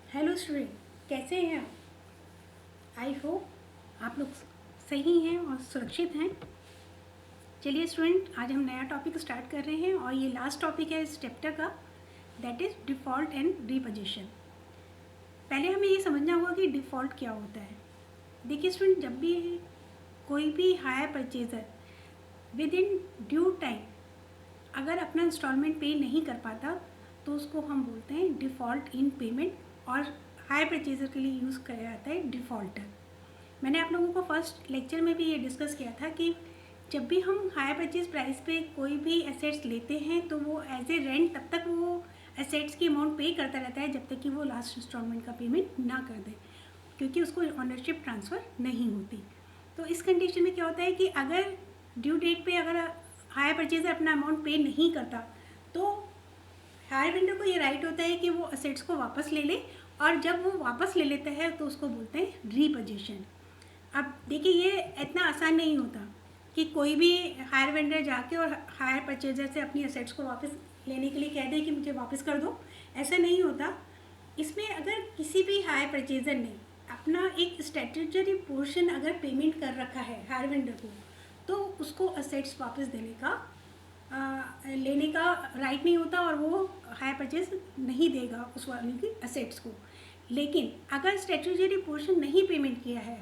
Hello student, कैसे हैं आप? आई होप आप लोग सही हैं और सुरक्षित हैं। चलिए स्टूडेंट, आज हम नया टॉपिक स्टार्ट कर रहे हैं और ये लास्ट टॉपिक है इस चैप्टर का, दैट इज़ डिफ़ॉल्ट एंड रीपोजीशन। पहले हमें ये समझना होगा कि डिफ़ॉल्ट क्या होता है। देखिए स्टूडेंट, जब भी कोई भी hire purchaser with in due time अगर अपना इंस्टॉलमेंट पे नहीं कर पाता तो उसको हम बोलते हैं डिफ़ॉल्ट इन पेमेंट, और हायर परचेज़र के लिए यूज़ किया जाता है डिफ़ॉल्टर। मैंने आप लोगों को फर्स्ट लेक्चर में भी ये डिस्कस किया था कि जब भी हम हायर परचेज प्राइस पे कोई भी एसेट्स लेते हैं तो वो एज ए रेंट तब तक वो एसेट्स की अमाउंट पे करता रहता है जब तक कि वो लास्ट इंस्टॉलमेंट का पेमेंट ना कर दे, क्योंकि उसको ऑनरशिप ट्रांसफ़र नहीं होती। तो इस कंडीशन में क्या होता है कि अगर ड्यू डेट पे अगर हायर परचेजर अपना अमाउंट पे नहीं करता तो हायर वेंडर को ये राइट होता है कि वो असेट्स को वापस ले ले, और जब वो वापस ले लेता है तो उसको बोलते हैं रीपोजीशन। अब देखिए, ये इतना आसान नहीं होता कि कोई भी हायर वेंडर जाके और हायर परचेजर से अपनी असेट्स को वापस लेने के लिए कह दे कि मुझे वापस कर दो। ऐसा नहीं होता। इसमें अगर किसी भी हायर परचेजर ने अपना एक स्टैट्यूटरी पोर्शन अगर पेमेंट कर रखा है हायर वेंडर को, तो उसको असेट्स वापस देने का लेने का राइट नहीं होता और वो हायर परचेज नहीं देगा उस वाले की असेट्स को। लेकिन अगर स्टैट्यूटरी पोर्शन नहीं पेमेंट किया है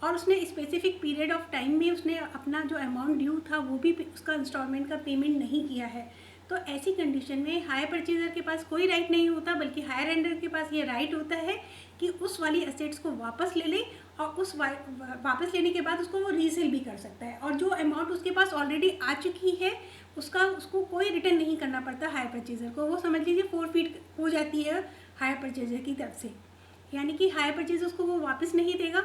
और उसने स्पेसिफिक पीरियड ऑफ टाइम में उसने अपना जो अमाउंट ड्यू था वो भी उसका इंस्टॉलमेंट का पेमेंट नहीं किया है, तो ऐसी कंडीशन में हायर परचेजर के पास कोई राइट नहीं होता, बल्कि हायर वेंडर के पास ये राइट होता है कि उस वाली असेट्स को वापस ले ले, और उस वापस लेने के बाद उसको वो रीसेल भी कर सकता है, और जो अमाउंट उसके पास ऑलरेडी आ चुकी है उसको कोई रिटर्न नहीं करना पड़ता हायर परचेजर को। वो समझ लीजिए फोरफीट हो जाती है हायर परचेजर की तरफ से, यानी कि हायर परचेजर उसको वो वापस नहीं देगा,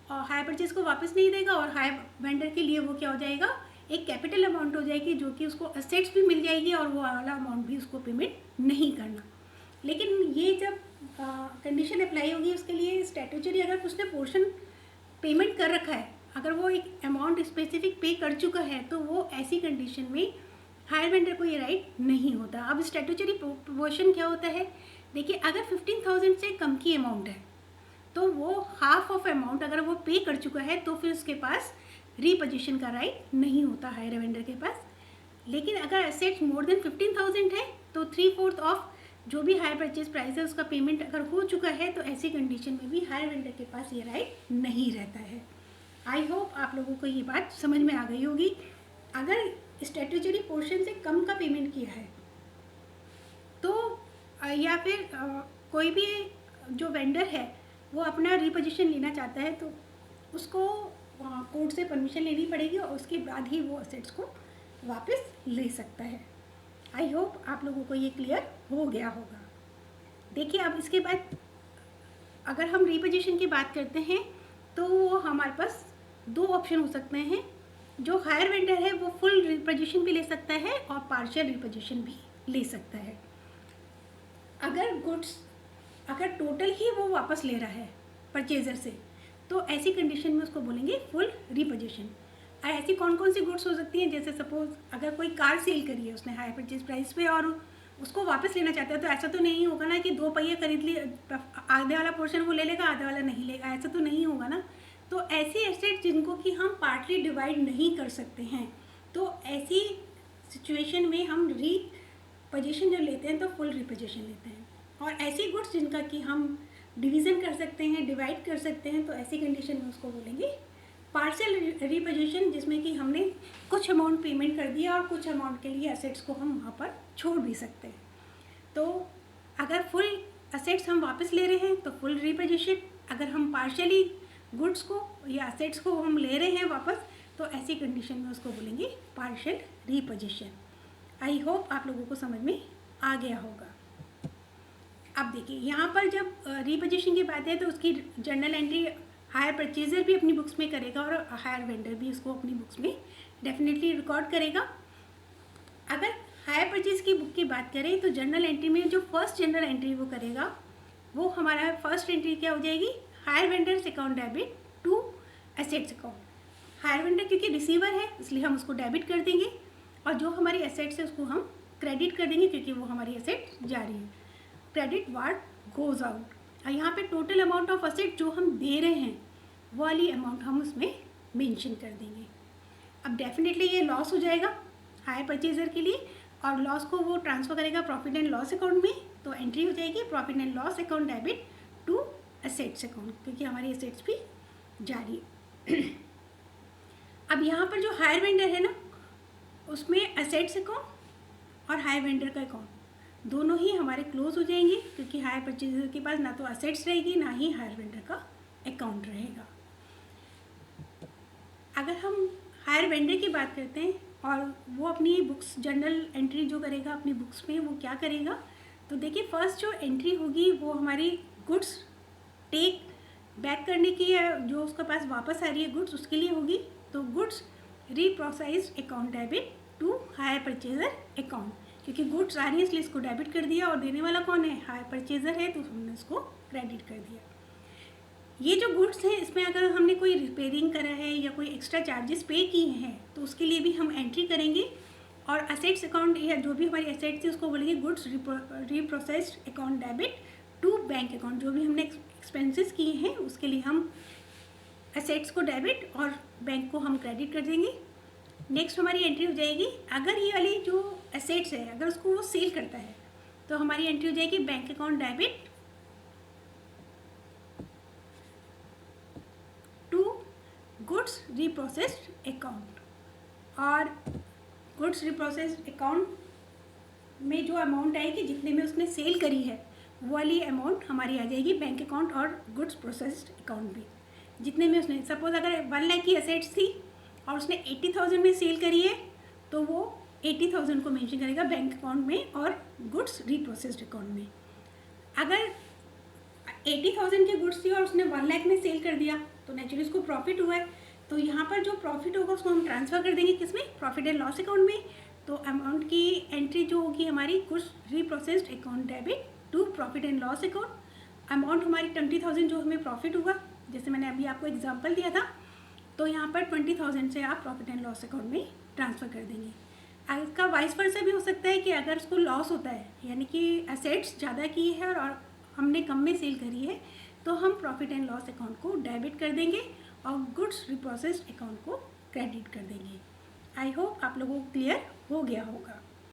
और हायर परचेज को वापस नहीं देगा, और हायर वेंडर के लिए वो क्या हो जाएगा, एक कैपिटल अमाउंट हो जाएगी जो कि उसको असेट्स भी मिल जाएगी और वो वाला अमाउंट भी उसको पेमेंट नहीं करना। लेकिन ये जब कंडीशन अप्लाई होगी उसके लिए स्टैट्यूटरी अगर उसने पोर्शन पेमेंट कर रखा है, अगर वो एक अमाउंट स्पेसिफिक पे कर चुका है, तो वो ऐसी कंडीशन में हायर वेंडर को ये राइट नहीं होता। अब स्टैट्यूटरी पोर्शन क्या होता है, देखिए अगर 15,000 से कम की अमाउंट है तो वो हाफ ऑफ अमाउंट अगर वो पे कर चुका है तो फिर उसके पास रीपोजीशन का राइट नहीं होता हायर वेंडर के पास। लेकिन अगर एसेट्स मोर देन 15,000 है तो 3/4 ऑफ जो भी हायर परचेज प्राइस है उसका पेमेंट अगर हो चुका है तो ऐसी कंडीशन में भी हायर वेंडर के पास ये राइट नहीं रहता है। आई होप आप लोगों को ये बात समझ में आ गई होगी। अगर स्टैट्यूटरी पोर्शन से कम का पेमेंट किया है तो या फिर कोई भी जो वेंडर है वो अपना रीपोजीशन लेना चाहता है तो उसको कोर्ट से परमिशन लेनी पड़ेगी और उसके बाद ही वो असेट्स को वापस ले सकता है। आई होप आप लोगों को ये क्लियर हो गया होगा। देखिए, अब इसके बाद अगर हम रीपोजीशन की बात करते हैं तो वो हमारे पास दो ऑप्शन हो सकते हैं। जो हायर वेंडर है वो फुल रीपोजीशन भी ले सकता है और पार्शियल रीपोजीशन भी ले सकता है। अगर गुड्स अगर टोटल ही वो वापस ले रहा है परचेज़र से तो ऐसी कंडीशन में उसको बोलेंगे फुल रीपोजीशन। ऐसी कौन कौन सी गुड्स हो सकती हैं, जैसे सपोज अगर कोई कार सेल करी है उसने हायर परचेज प्राइस पे और उसको वापस लेना चाहता है, तो ऐसा तो नहीं होगा ना कि 2 पहिए खरीद लिए, आधे वाला पोर्शन वो ले लेगा आधे वाला नहीं लेगा, ऐसा तो नहीं होगा ना। तो ऐसी एसेट जिनको कि हम पार्टली डिवाइड नहीं कर सकते हैं, तो ऐसी सिचुएशन में हम रीपोजीशन जो लेते हैं तो फुल रीपोजीशन लेते हैं। और ऐसी गुड्स जिनका कि हम डिवीज़न कर सकते हैं, डिवाइड कर सकते हैं, तो ऐसी कंडीशन में उसको बोलेंगे पार्शियल रीपोजीशन, जिसमें कि हमने कुछ अमाउंट पेमेंट कर दिया और कुछ अमाउंट के लिए असेट्स को हम वहाँ पर छोड़ भी सकते हैं। तो अगर फुल असेट्स हम वापस ले रहे हैं तो फुल रीपोजीशन, अगर हम पार्शियली गुड्स को या असेट्स को हम ले रहे हैं वापस तो ऐसी कंडीशन में उसको बोलेंगे पार्शियल रीपोजीशन। आई होप आप लोगों को समझ में आ गया होगा। अब देखिए, यहाँ पर जब रीपोजीशन की बात है तो उसकी जर्नल एंट्री हायर परचेजर भी अपनी बुक्स में करेगा और हायर वेंडर भी उसको अपनी बुक्स में डेफिनेटली रिकॉर्ड करेगा। अगर हायर परचेज की बुक की बात करें तो जर्नल एंट्री में जो फर्स्ट जर्नल एंट्री वो करेगा वो हमारा फर्स्ट एंट्री क्या हो जाएगी, hire vendors account debit to assets account. Hire vendor क्योंकि रिसीवर है इसलिए हम उसको डेबिट कर देंगे, और जो हमारी एसेट्स है उसको हम क्रेडिट कर देंगे क्योंकि वो हमारी एसेट जा रही है। क्रेडिट व्हाट गोज आउट, और यहाँ पे टोटल अमाउंट ऑफ असेट जो हम दे रहे हैं वो वाली अमाउंट हम उसमें मेंशन कर देंगे। अब डेफिनेटली ये लॉस हो जाएगा हायर परचेजर के लिए, और लॉस को वो ट्रांसफ़र करेगा प्रॉफिट एंड लॉस अकाउंट में, तो एंट्री हो जाएगी profit and loss account debit to assets account, क्योंकि हमारी असेट्स भी जारी है। अब यहाँ पर जो हायर वेंडर है ना, उसमें असेट्स अकाउंट और हायर वेंडर का अकाउंट दोनों ही हमारे क्लोज हो जाएंगे, क्योंकि हायर परचेजर के पास ना तो असेट्स रहेगी ना ही हायर वेंडर का अकाउंट रहेगा। अगर हम हायर वेंडर की बात करते हैं और वो अपनी बुक्स जर्नल एंट्री जो करेगा अपनी बुक्स में, वो क्या करेगा, तो देखिए फर्स्ट जो एंट्री होगी वो हमारी गुड्स टेक बैक करने की है, जो उसके पास वापस आ रही है गुड्स उसके लिए होगी। तो goods repossessed account debit to hire purchaser account, क्योंकि गुड्स आ रही है इसलिए इसको डेबिट कर दिया, और देने वाला कौन है, हायर परचेजर है, तो हमने उसको क्रेडिट कर दिया। ये जो गुड्स हैं इसमें अगर हमने कोई रिपेयरिंग करा है या कोई एक्स्ट्रा चार्जेस पे किए हैं तो उसके लिए भी हम एंट्री करेंगे, और असेट्स अकाउंट या जो भी हमारी एसेट्स थी उसको बोलेंगे goods repossessed account debit to bank account. जो भी हमने एक्सपेंसेस किए हैं उसके लिए हम एसेट्स को डेबिट और बैंक को हम क्रेडिट कर देंगे। नेक्स्ट हमारी एंट्री हो जाएगी, अगर ये वाली जो एसेट्स है अगर उसको वो सेल करता है तो हमारी एंट्री हो जाएगी bank account debit to goods repossessed account. और गुड्स रीप्रोसेस्ड अकाउंट में जो अमाउंट आएगी जितने में उसने सेल करी है वो वाली अमाउंट हमारी आ जाएगी बैंक अकाउंट और गुड्स प्रोसेस्ड अकाउंट में, जितने में उसने, सपोज अगर 1 लाख की एसेट्स थी और उसने 80,000 में सेल करी है तो वो 80,000 को मेंशन करेगा बैंक अकाउंट में और गुड्स रीप्रोसेस्ड अकाउंट में। अगर 80,000 की गुड्स थी और उसने 1 लाख में सेल कर दिया तो नेचुरली उसको प्रॉफिट हुआ है, तो यहाँ पर जो प्रॉफिट होगा उसको हम ट्रांसफ़र कर देंगे किसमें, प्रॉफिट एंड लॉस अकाउंट में। तो अमाउंट की एंट्री जो होगी हमारी goods repossessed account debit to profit and loss account. Amount हमारी 20,000 जो हमें प्रॉफिट हुआ, जैसे मैंने अभी आपको एग्जांपल दिया था, तो यहाँ पर 20,000 से आप प्रॉफिट एंड लॉस अकाउंट में ट्रांसफ़र कर देंगे। इसका वाइस वर्सा भी हो सकता है कि अगर उसको लॉस होता है, यानी कि एसेट्स ज़्यादा की है और हमने कम में सेल करी है, तो हम प्रॉफिट एंड लॉस अकाउंट को डेबिट कर देंगे और गुड्स रीप्रोसेस्ड अकाउंट को क्रेडिट कर देंगे। आई होप आप लोगों को क्लियर हो गया होगा।